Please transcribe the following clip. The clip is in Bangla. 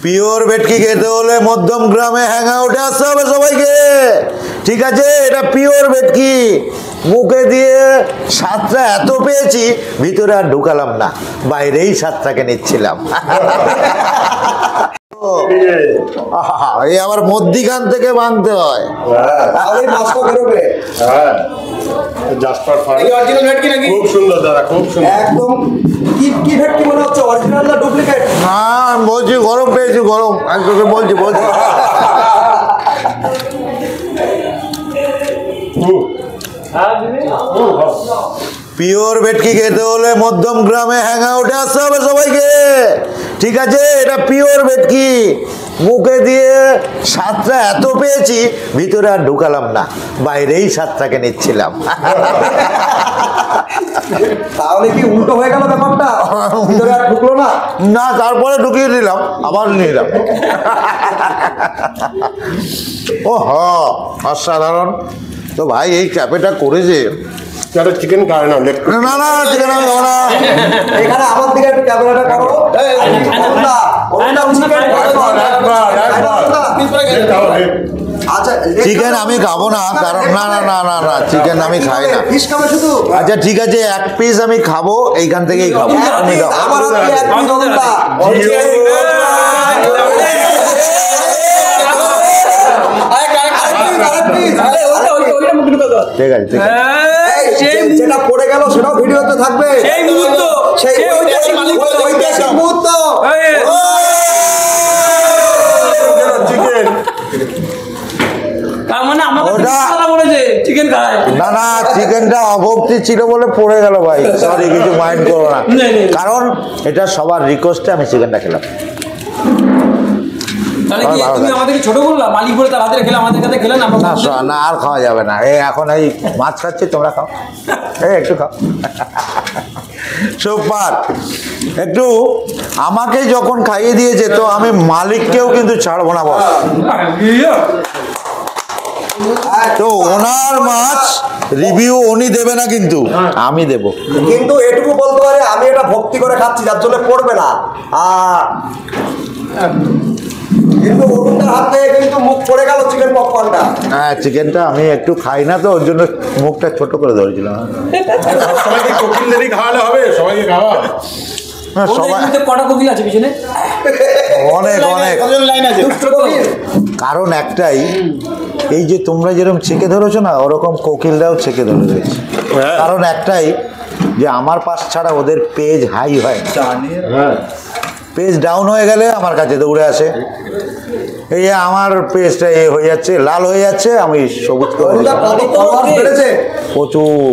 পিওর ভেটকি খেতে হলে মধ্যম গ্রামে হ্যাং আউটে আসতে হবে সবাইকে, ঠিক আছে? এটা পিওর ভেটকি, মুখে দিয়ে স্বাদটা এত পেয়েছি ভিতরে আর ঢুকালাম না, বাইরেই স্বাদটাকে নিচ্ছিলাম। এই আবার মধ্যিখান থেকে ভাঙতে হয়। খুব সুন্দর দাদা, খুব সুন্দর। একদম কি ভেটকি মনে হচ্ছে, অরিজিনাল না ডুপ্লিকেট? না বলছি গরম পেয়েছি, গরম একদম বলছি। পিওর ভেটকি খেতে হলে মধ্যম গ্রামে হ্যাং আউটে আসতে হবে সবাইকে, ঠিক আছে? এটা পিওর ভেটকি, মুখে দিয়ে স্বাদটা এত পেয়েছি ভিতরে আর ঢুকালাম না, বাইরেই স্বাদটাকে নিচ্ছিলাম। তাহলে কি উল্টো হয়ে গেল ব্যাপারটা? ভিতরে আর ঢুকলো না? না, তারপরে ঢুকিয়ে দিলাম, আবার নিলাম। ও অসাধারণ তো ভাই, এই ক্যাফেটা করেছে। চিকেন খায় না? না না, চিকেন আমি খাবো না। এখানে আমার দিকে একটু ক্যামেরাটা করো। চিকেন আমি খাবো না, কারণ না না না না না, চিকেন আমি খাই না। আচ্ছা ঠিক আছে, এক পিস আমি খাবো, এইখান থেকেই খাবো। ঠিক আছে, ঠিক আছে, যেটা পড়ে গেল সেটাও ভিডিওতে থাকবে। সেই মুহূর্ত, সেই ঐতিহাসিক মুহূর্ত। না না, চিকেনটা অভক্তি ছিল বলে পড়ে গেল ভাই, সরি, কিছু মাইন্ড করো না, কারণ এটা সবার রিকোয়েস্টে আমি চিকেনটা খেলাম। না আর খাওয়া যাবে না, এই এখন এই মাছ খাচ্ছি, তোমরা খাও, এই একটু খাও। সুপার, একটু আমাকে যখন খাইয়ে দিয়েছে তো আমি মালিককেও কিন্তু ছাড়বো না বস। তো ওনার মাছ রিভিউ উনি দেবে না, কিন্তু আমি দেব। কিন্তু এটুকু বলতে পারে আমি এটা ভক্তি করে খাচ্ছি, যার জন্য পড়বে না। কিন্তু অরুণদার হাত থেকে কিন্তু মুখ পড়ে গেল চিকেন পপকর্নটা। হ্যাঁ, চিকেনটা আমি একটু খাই না তো, ওর জন্য মুখটা ছোট করে ধরেছিলাম। সবাইকে কোকিল দেরি খাওয়ালে হবে, সবাইকে খাওয়া। অনেক অনেক কারণ একটাই, এই যে তোমরা যেরকম ছেকে ধরেছো না, ওরকম কোকিলরাও ছেকে ধরে রয়েছে। কারণ একটাই যে আমার পাশ ছাড়া ওদের পেজ হাই হয়, পেজ ডাউন হয়ে গেলে আমার কাছে দৌড়ে আসে। এই আমার পেজটা এ হয়ে যাচ্ছে, লাল হয়ে যাচ্ছে, আমি সবুজ করে প্রচুর।